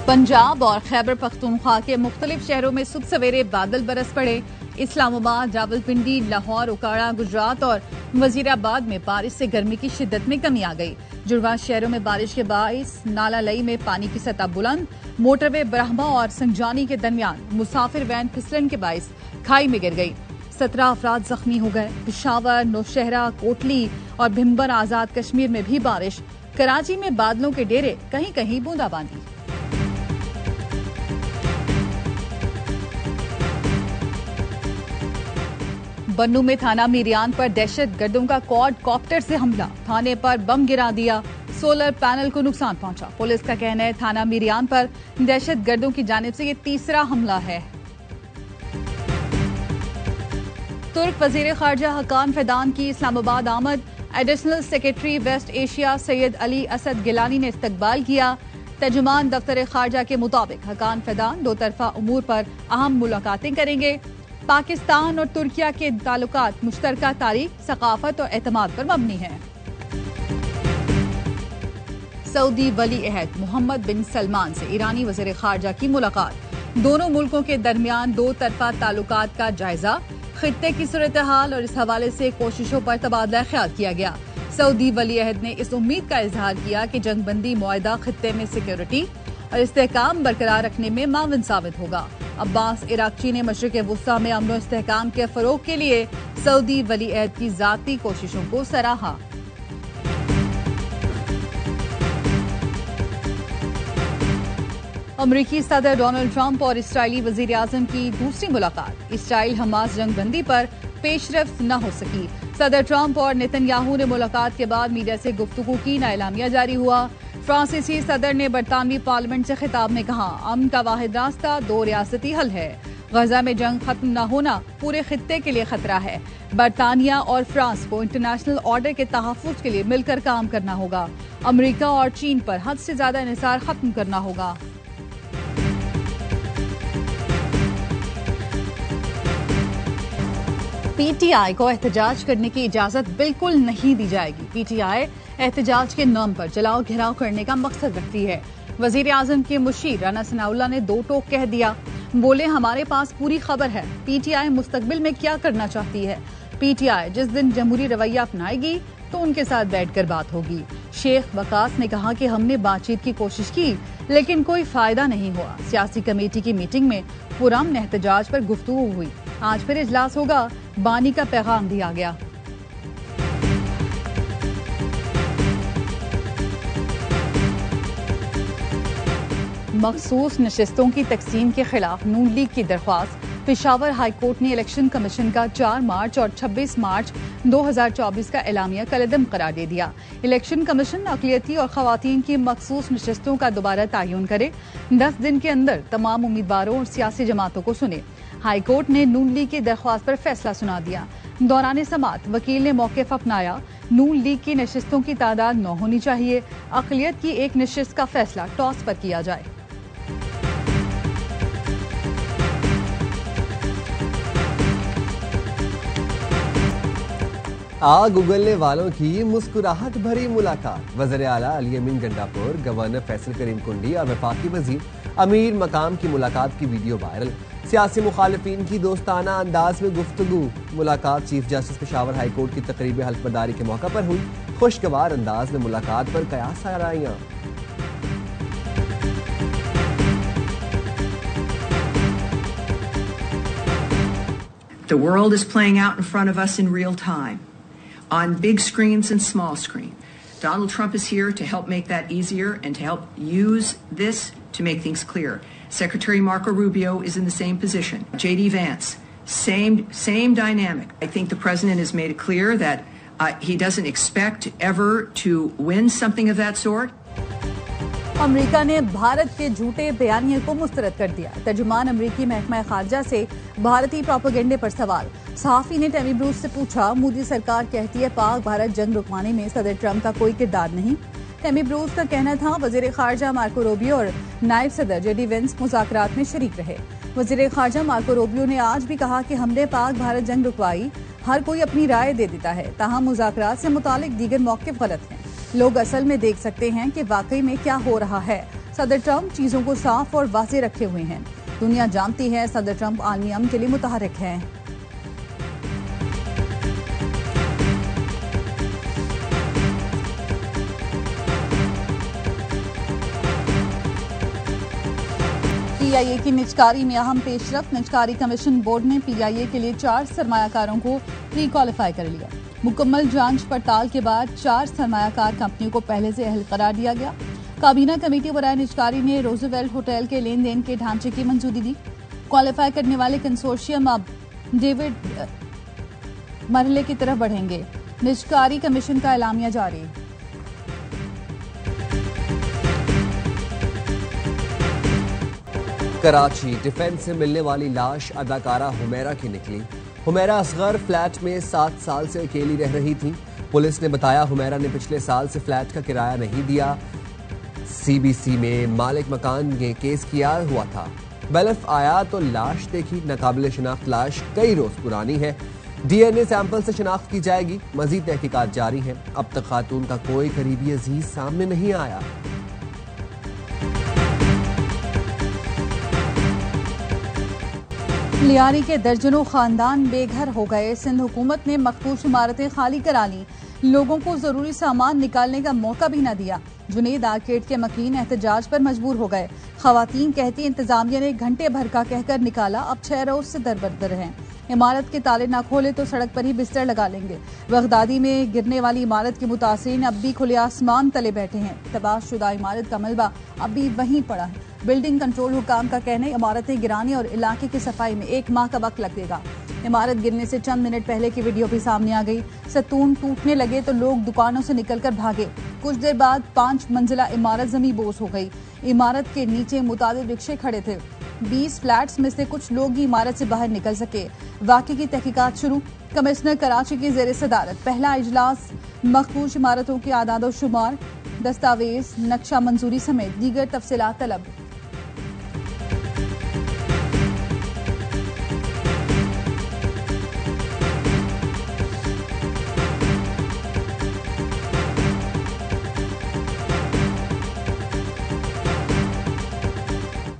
पंजाब और खैबर पख्तूनख्वा के मुख्तलिफ शहरों में सुबह सवेरे बादल बरस पड़े। इस्लामाबाद, रावलपिंडी, लाहौर, उकाड़ा, गुजरात और वजीराबाद में बारिश से गर्मी की शिद्दत में कमी आ गई। जुड़वा शहरों में बारिश के बाइस नाला लई में पानी की सतह बुलंद। मोटरवे ब्रह्मा और संजानी के दरमियान मुसाफिर वैन फिसलन के बाइस खाई में गिर गई। 17 अफराद जख्मी हो गए। पिशावर, नौशहरा, कोटली और भिम्बर आजाद कश्मीर में भी बारिश। कराची में बादलों के डेरे, कहीं कहीं बूंदाबांदी। बन्नू में थाना मीरियान पर दहशत गर्दों का क्वाड कॉप्टर से हमला। थाने पर बम गिरा दिया। सोलर पैनल को नुकसान पहुंचा। पुलिस का कहना है थाना मीरियान पर दहशत गर्दों की जानिब से ये तीसरा हमला है। तुर्क वजीर खारजा हकान फिदान की इस्लामाबाद आमद। Additional secretary west Asia Syed Ali Asad Gilani ने इस्तकबाल किया। तर्जुमान दफ्तर खारजा के मुताबिक हकान फिदान दो तरफा उमूर पर अहम मुलाकातें करेंगे। पाकिस्तान और तुर्किया के ताल्लुकात मुश्तरका तारीख, सकाफत और एतमाद पर मबनी है। सऊदी वली अहद मोहम्मद बिन सलमान से ईरानी वज़ीर खारजा की मुलाकात। दोनों मुल्कों के दरमियान दो तरफा ताल्लुकात का जायजा, खित्ते की सूरत हाल और इस हवाले से कोशिशों पर तबादला ख्याल किया गया। सऊदी वली अहद ने इस उम्मीद का इजहार किया कि जंगबंदी मुआहदा खित्ते में सिक्योरिटी और इस्तेहकाम बरकरार रखने में माविन साबित होगा। अब्बास इराक़ची ने मशरिक़ वुस्ता में अमन और इस्तेहकाम के फ़रोग़ के लिए सऊदी वली अहद की ज़ाती कोशिशों को सराहा। अमरीकी सदर डोनाल्ड ट्रंप और इसराइली वज़ीर आज़म की दूसरी मुलाकात। इसराइल हमास जंगबंदी पर पेशरफ्त न हो सकी। सदर ट्रंप और नेतन्याहू ने मुलाकात के बाद मीडिया से गुफ्तगू की। एलामिया जारी हुआ। फ्रांसीसी सदर ने बरतानवी पार्लियामेंट से खिताब में कहा, अमन का वाहिद रास्ता दो रियासती हल है। गजा में जंग खत्म न होना पूरे खित्ते के लिए खतरा है। बरतानिया और फ्रांस को इंटरनेशनल ऑर्डर के तहफ़्फ़ुज़ के लिए मिलकर काम करना होगा। अमरीका और चीन पर हद से ज्यादा इन्हिसार खत्म करना होगा। पीटीआई को एहतजाज करने की इजाजत बिल्कुल नहीं दी जाएगी। पीटीआई एहतजाज के नाम पर जलाओ घेराव करने का मकसद रखती है। वजीर आजम के मुशीर राना सनाउल्लाह ने दो टोक कह दिया। बोले, हमारे पास पूरी खबर है पीटीआई मुस्तकबिल में क्या करना चाहती है। पीटीआई जिस दिन जमहूरी रवैया अपनाएगी तो उनके साथ बैठकर बात होगी। शेख वकास ने कहा कि हमने बातचीत की कोशिश की लेकिन कोई फायदा नहीं हुआ। सियासी कमेटी की मीटिंग में पुरअमन एहतजाज पर गुफ्तगू हुई। आज फिर इजलास होगा, बानी का पैगाम दिया गया। मखसूस नशिस्तों की तकसीम के खिलाफ नून लीग की दरख्वास्त। पेशावर हाई कोर्ट ने इलेक्शन कमीशन का 4 मार्च और 26 मार्च 2024 का एलामिया कलअदम करार दे दिया। इलेक्शन कमीशन अक़लियती और ख़वातीन की मखसूस नशिस्तों का दोबारा तयन करे। 10 दिन के अंदर तमाम उम्मीदवारों और सियासी जमातों को सुने। हाई कोर्ट ने नून लीग की दरख्वास्त पर फैसला सुना दिया। दौरान समाअत वकील ने मौक़िफ़ अपनाया। नून लीग की नशिस्तों की तादाद 9 होनी चाहिए। अक़लियत की एक नशिस्त का फैसला टॉस पर किया जाए। आग उगलने वालों की मुस्कुराहट भरी मुलाकात। वज़ीर आला अली अमीन गंडापुर, गवर्नर फैसल करीम कुंडी और वफाकी वजीर अमीर मकाम की मुलाकात की वीडियो वायरल। सियासी मुखालिफिन की दोस्ताना अंदाज में गुफ्तगू। मुलाकात chief justice Peshawar high court की तकरीब हल्फबर्दारी के मौका पर हुई। खुशगवार अंदाज में मुलाकात पर कयास आराइयां। The world is playing out in front of us in real time, on big screens and small screen. Donald Trump is here to help make that easier and to help use this to make things clear. Secretary Marco Rubio is in the same position. J.D. Vance, same dynamic. I think the president has made it clear that he doesn't expect ever to win something of that sort. अमरीका ने भारत के झूठे बयानिए को मुस्तरद कर दिया। तर्जुमान अमरीकी महकमा खारजा से भारतीय प्रोपेगेंडे पर सवाल। सहाफी ने टेमी ब्रूस से पूछा, मोदी सरकार कहती है पाक भारत जंग रुकवाने में सदर ट्रंप का कोई किरदार नहीं। टेमी ब्रूस का कहना था वजीर खारजा मार्को रूबियो और नायब सदर जेडी वेंस मुज़ाकरात में शरीक रहे। वजीर खारजा मार्को रूबियो ने आज भी कहा कि हमने पाक भारत जंग रुकवाई। हर कोई अपनी राय दे देता है, ताहम मुज़ाकरात से मुतालिक दीगर मौक़िफ़ गलत हैं। लोग असल में देख सकते हैं कि वाकई में क्या हो रहा है। सदर ट्रंप चीजों को साफ और वाज़ेह रखे हुए हैं। दुनिया जानती है सदर ट्रंप आलमी अमन के लिए मुतहर्रिक हैं। PIA की निजकारी में अहम पेशरफ। निजकारी कमीशन बोर्ड ने PIA के लिए 4 सरमायाकारों को प्री क्वालिफाई कर लिया। मुकम्मल जांच पड़ताल के बाद 4 सरमायाकार कंपनियों को पहले से अहल करार दिया गया। काबीना कमेटी बराए निजकारी ने रोजवेल्ट होटल के लेन देन के ढांचे की मंजूरी दी। क्वालिफाई करने वाले कंसोर्शियम अब डेविड मरहले की तरफ बढ़ेंगे। निजकारी कमीशन का एलामिया जारी। कराची डिफेंस से मिलने वाली लाश अदाकारा हुमैरा की निकली। हुमैरा असगर फ्लैट में 7 साल से अकेली रह रही थी। पुलिस ने बताया हुमैरा ने पिछले साल से फ्लैट का किराया नहीं दिया। CBC में मालिक मकान ने केस किया हुआ था। बैलफ आया तो लाश देखी। नाकाबिले शिनाख्त लाश कई रोज पुरानी है। DNA सैंपल से शिनाख्त की जाएगी। मजीद तहकीकात जारी है। अब तक खातून का कोई करीबी अजीज सामने नहीं आया। लियारी के दर्जनों खानदान बेघर हो गए। सिंध हुकूमत ने मखदूश इमारतें खाली करा ली। लोगों को जरूरी सामान निकालने का मौका भी न दिया। जुनेद आर्केड के मकीन एहतजाज पर मजबूर हो गए। खवातीन कहती इंतजामिया ने घंटे भर का कहकर निकाला। अब 6 रोज से दरबदर हैं। इमारत के ताले ना खोले तो सड़क पर ही बिस्तर लगा लेंगे। बगदादी में गिरने वाली इमारत के मुतासिरीन अब भी खुले आसमान तले बैठे हैं। तबाहशुदा इमारत का मलबा अब भी वहीं पड़ा है। बिल्डिंग कंट्रोल हुकाम का कहना है इमारतें गिराने और इलाके की सफाई में 1 माह का वक्त लगेगा। इमारत गिरने से चंद मिनट पहले की वीडियो भी सामने आ गई। सतून टूटने लगे तो लोग दुकानों से निकलकर भागे। कुछ देर बाद 5 मंजिला इमारत जमीन बोस हो गई। इमारत के नीचे मुतादिद रिक्शे खड़े थे। 20 फ्लैट्स में से कुछ लोग ही इमारत से बाहर निकल सके। वाकई की तहकीकात शुरू। कमिश्नर कराची की जेर सदारत पहला इजलास। मखदूश इमारतों के आदाद शुमार, दस्तावेज, नक्शा मंजूरी समेत दीगर तफसीलात तलब।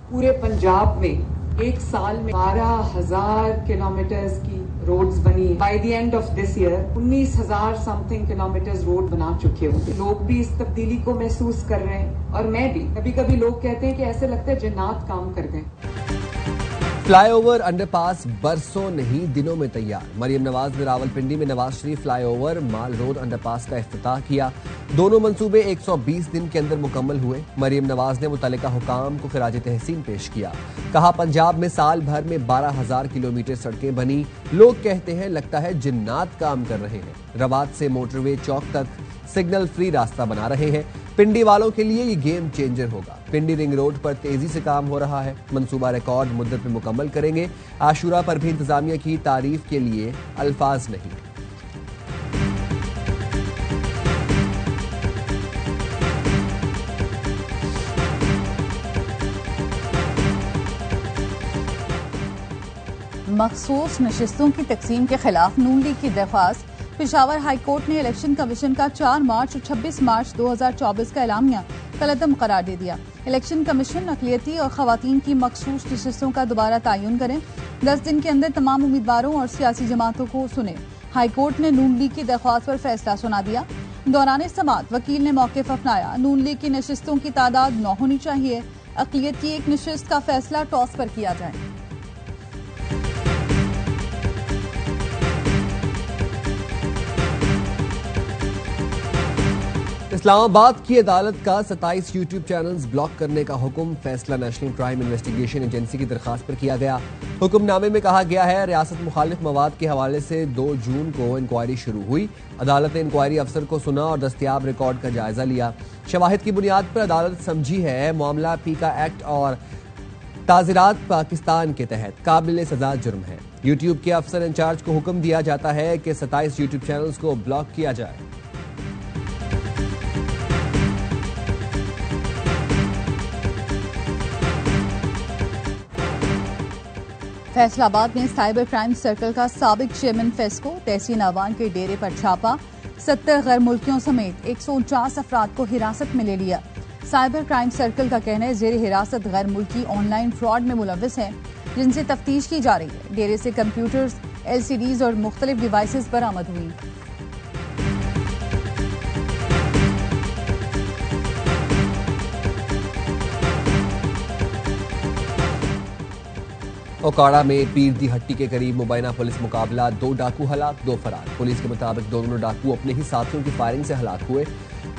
पूरे पंजाब में एक साल में 12,000 किलोमीटर्स की रोड्स बनी। By the end of this year 19,000 something kilometres road बना चुके होंगे। लोग भी इस तब्दीली को महसूस कर रहे हैं और मैं भी। कभी कभी लोग कहते हैं कि ऐसे लगता है जिन्नात काम कर गए। फ्लाईओवर अंडरपास बरसों नहीं दिनों में तैयार। मरियम नवाज ने रावलपिंडी में नवाज शरीफ फ्लाईओवर माल रोड अंडरपास का इफ्तिताह किया। दोनों मंसूबे 120 दिन के अंदर मुकम्मल हुए। मरियम नवाज ने मुतल्लिका हुकाम को खिराज तहसीन पेश किया। कहा पंजाब में साल भर में 12,000 किलोमीटर सड़कें बनी। लोग कहते हैं लगता है जिन्नात काम कर रहे हैं। रवात से मोटरवे चौक तक सिग्नल फ्री रास्ता बना रहे हैं। पिंडी वालों के लिए ये गेम चेंजर होगा। पिंडी रिंग रोड पर तेजी से काम हो रहा है। मंसूबा रिकॉर्ड मुद्दत में मुकम्मल करेंगे। आशूरा पर भी इंतजामिया की तारीफ के लिए अल्फाज नहीं। मखसूस नशिस्तों की तकसीम के खिलाफ नून लीग की दरख्वास्त। पेशावर हाई कोर्ट ने इलेक्शन कमीशन का 4 मार्च और 26 मार्च 2024 का एलामिया कलअदम करार दे दिया। इलेक्शन कमीशन अक़लियती और खवातीन की मखसूस नशिस्तों का दोबारा तयन करें। 10 दिन के अंदर तमाम उम्मीदवारों और सियासी जमातों को सुने। हाई कोर्ट ने नून लीग की दरख्वास्त पर फैसला सुना दिया। दौरान समाअत वकील ने मौक़िफ़ अपनाया। नून लीग की नशिस्तों की तादाद 9 होनी चाहिए। अक़लियत की एक नशिस्त का फैसला टॉस पर किया जाए। इस्लामाबाद की अदालत का 27 यूट्यूब चैनल्स ब्लॉक करने का हुक्म। फैसला नेशनल क्राइम इन्वेस्टिगेशन एजेंसी की दरखास्त पर किया गया। हुक्मनामे में कहा गया है रियासत मुखालिफ मवाद के हवाले से 2 जून को इंक्वायरी शुरू हुई। अदालत ने इंक्वायरी अफसर को सुना और दस्तयाब रिकॉर्ड का जायजा लिया। शवाहिद की बुनियाद पर अदालत समझी है मामला पीका एक्ट और ताज़ीरात पाकिस्तान के तहत काबिल सजा जुर्म है। यूट्यूब के अफसर इंचार्ज को हुक्म दिया जाता है कि 27 यूट्यूब चैनल्स को ब्लॉक किया जाए। फैसलाबाद में साइबर क्राइम सर्कल का साबिक चेयरमैन फेस्को तहसीन अवान के डेरे पर छापा। 70 गैर मुल्कियों समेत 149 अफराद को हिरासत में ले लिया। साइबर क्राइम सर्कल का कहना है जेर हिरासत गैर मुल्की ऑनलाइन फ्रॉड में मुलव्विस हैं, जिनसे तफ्तीश की जा रही है। डेरे से कंप्यूटर्स, LCDs और मुख्तलिफ डिवाइसेस बरामद हुई। ओकाड़ा में पीर दी हट्टी के करीब मुबैना पुलिस मुकाबला, 2 डाकू हलाक, 2 फरार। पुलिस के मुताबिक दोनों डाकू अपने ही साथियों की फायरिंग से हलाक हुए।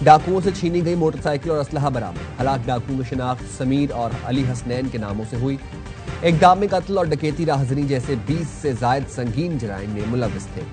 डाकुओं से छीनी गई मोटरसाइकिल और असलहा बरामद। हलाक डाकुओं की शिनाख्त समीर और अली हसनैन के नामों से हुई। इक़दाम में कत्ल और डकैती, राहज़नी जैसे 20 से ज़ायद संगीन जराइम में मुलव्विस थे।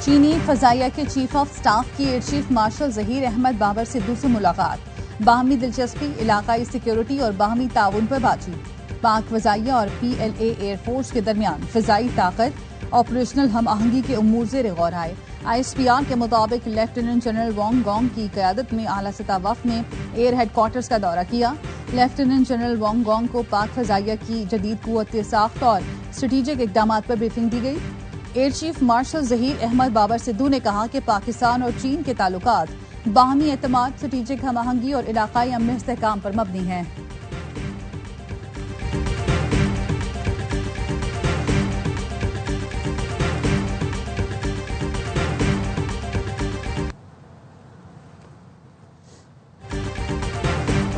चीनी फजाइया के चीफ ऑफ स्टाफ की air chief marshal Zaheer Ahmed Babar Sidhu से मुलाकात। बाहमी दिलचस्पी, इलाकाई सिक्योरिटी और बाहमी ताउन पर बातचीत। पाक फजाइया और PLA एयरफोर्स के दरमियान फिजाई ताकत, ऑपरेशनल हम आहंगी के उमूर ज़ेर गौर आए। ISPR के मुताबिक लेफ्टिनेंट जनरल वोंग गोंग की क़यादत में आला सतह वफ़द ने एयर हेडक्वार्टर्स का दौरा किया। लेफ्टिनेंट जनरल वोंग गोंग को पाक फजाइया की जदीद क़ुव्वत साख्त और स्ट्रेटेजिक इक़दामात पर ब्रीफिंग दी गई। Air chief marshal Zaheer Ahmed Babar Sidhu ने कहा कि पाकिस्तान और चीन के ताल्लुकात बाहमी एतमाद, स्ट्रेटेजिक हम आहंगी और इलाकाई अमन इस्तेहकाम पर मबनी हैं।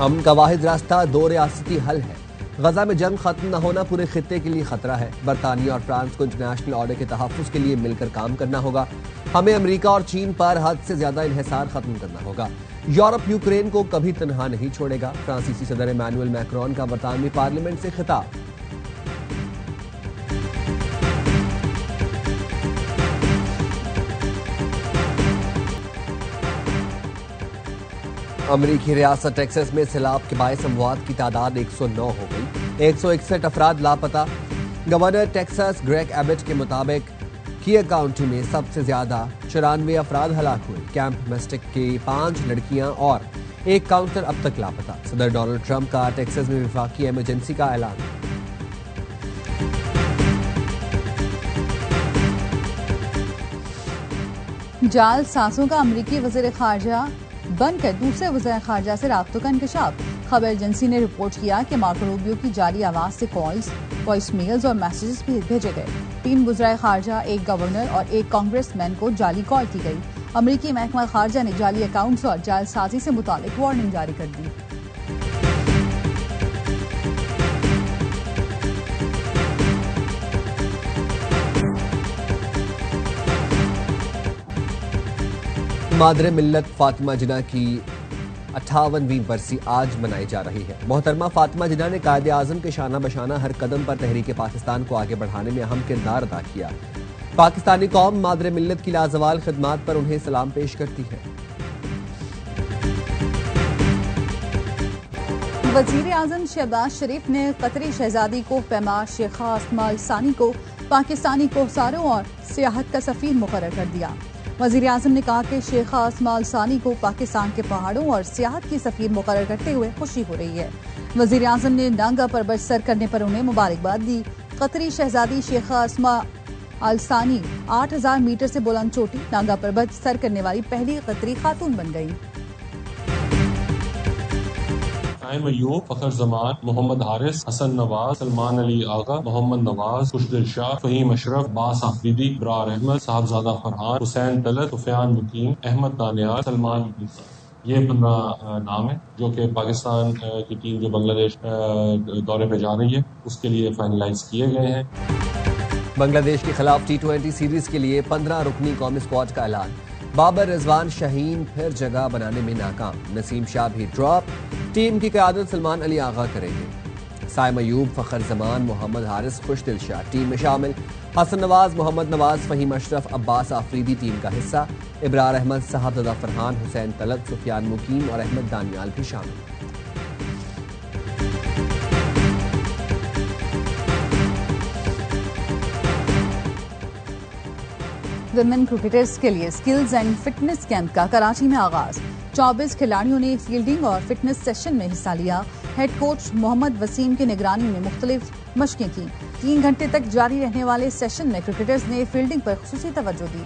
अमन का वाहिद रास्ता 2 रियासती हल है। गजा में जंग खत्म न होना पूरे खित्ते के लिए खतरा है। बरतानिया और फ्रांस को इंटरनेशनल ऑर्डर के तहफ़्फ़ुज़ के लिए मिलकर काम करना होगा। हमें अमेरिका और चीन पर हद से ज्यादा इन्हिसार खत्म करना होगा। यूरोप यूक्रेन को कभी तनहा नहीं छोड़ेगा। फ्रांसीसी सदर इमैनुअल मैक्रोन का बरतानवी पार्लियामेंट से खिताब। अमरीकी रियासत टेक्सास में सैलाब के बायस अमवात की तादाद 109 हो गई। 161 अफराद लापता। गवर्नर टेक्सास ग्रेग एबट के मुताबिक किया काउंटी में सबसे ज्यादा 94 अफराद हलाक हुए। कैंप मेस्टिक की 5 लड़कियां और 1 काउंसलर अब तक लापता। सदर डोनाल्ड ट्रंप का टेक्सास में वफाकी इमरजेंसी का ऐलान। जाल सासों का अमरीकी वज़ीर ख़ारजा बनकर दूसरे वज़ीर ख़ारजा से राब्तों का इंकशाफ। खबर एजेंसी ने रिपोर्ट किया कि मार्को रूबियो की जाली आवाज से कॉल्स, वॉइस मेल्स और मैसेजेस भी भेजे गए। 3 वज़ीर ख़ारजा, 1 गवर्नर और 1 कांग्रेसमैन को जाली कॉल की गई। अमरीकी महकमा ख़ारजा ने जाली अकाउंट्स और जालसाजी से मुतालिक वार्निंग जारी कर दी। मादरे मिल्लत फातिमा जिन्ना की 58वीं बरसी आज मनाई जा रही है। मोहतरमा फातिमा जिन्ना ने कायदे आज़म के शाना बशाना हर कदम पर तहरीक पाकिस्तान को आगे बढ़ाने में अहम किरदार अदा किया। पाकिस्तानी कौम मादरे मिल्लत की लाजवाल खिदमात पर उन्हें सलाम पेश करती है। वज़ीर आज़म शहबाज शरीफ ने कतरी शहजादी को पैमा शेखा अस्मा अल सानी को पाकिस्तानी कोहसारों और सियाहत का सफ़ीर मुकर्रर कर दिया। वज़ीर आज़म ने कहा कि शेखा अस्मा अल सानी को पाकिस्तान के पहाड़ों और सियाहत की सफ़ीर मुकर्रर करते हुए खुशी हो रही है। वज़ीर आज़म ने नांगा पर्वत सर करने पर उन्हें मुबारकबाद दी। कतरी शहजादी शेखा अस्मा अल सानी 8000 मीटर से बुलंद चोटी नांगा पर्वत सर करने वाली पहली कतरी खातून बन गई। अयूब, फखर जमान, मोहम्मद हारिस, हसन नवाज, सलमान अली आगा, मोहम्मद नवाज, खुशदिल शाह, फहीम अशरफ, बास आफरीदी, इब्रार अहमद, साहबजादा फरहान, हुसैन तलत, सुफियान मुकीम, अहमद तानियार, सलमान, ये 15 नाम है जो कि पाकिस्तान की टीम जो बांग्लादेश दौरे पे जा रही है उसके लिए फाइनलाइज किए गए हैं। बांग्लादेश के खिलाफ T20 सीरीज के लिए 15 रुकनी कौमी स्क्वाड का ऐलान। बाबर रिजवान शाहीन फिर जगह बनाने में नाकाम। नसीम शाह भी ड्रॉप। टीम की क़यादत सलमान अली आगा करेंगे। साइम अयूब, फखर जमान, मोहम्मद हारिस, खुशदिल शाह टीम में शामिल। हसन नवाज, मोहम्मद नवाज, फहीम अशरफ, अब्बास आफरीदी टीम का हिस्सा। इब्रार अहमद, साहबजादा फरहान, हुसैन तलत, सुफियान मुकीम और अहमद दानियाल भी शामिल। विमेन क्रिकेटर्स के लिए स्किल्स एंड फिटनेस कैंप का कराची में आगाज। 24 खिलाड़ियों ने फील्डिंग और फिटनेस सेशन में हिस्सा लिया। हेड कोच मोहम्मद वसीम की निगरानी में मुख्तलिफ मशकें की। 3 घंटे तक जारी रहने वाले सेशन में क्रिकेटर्स ने फील्डिंग पर खुसूसी तवज्जो दी।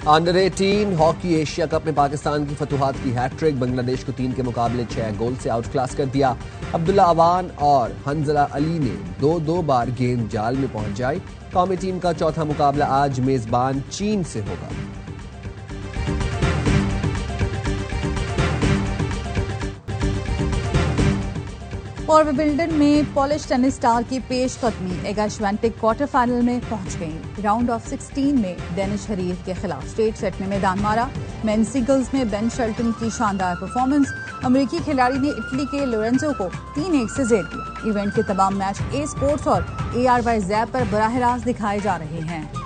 अंडर 18 हॉकी एशिया कप में पाकिस्तान की फतुहात की हैट्रिक। बांग्लादेश को 3 के मुकाबले 6 गोल से आउट क्लास कर दिया। अब्दुल्ला अवान और हंजला अली ने 2-2 बार गेंद जाल में पहुंच जाई। कौमी टीम का चौथा मुकाबला आज मेजबान चीन से होगा। और विंबलडन में पॉलिश टेनिस स्टार की पेशकदमी इगा श्वेंटेक क्वार्टर फाइनल में पहुंच गई। राउंड ऑफ 16 में डेनिश हरीफ के खिलाफ स्ट्रेट सेट में मैदान मारा। मेन सिंगल्स में बेन शेल्टन की शानदार परफॉर्मेंस। अमेरिकी खिलाड़ी ने इटली के लोरेंजो को 3-1 से जेर दिया। इवेंट के तमाम मैच ए स्पोर्ट्स और ARY ज़ैप पर बराह रास्त दिखाए जा रहे हैं।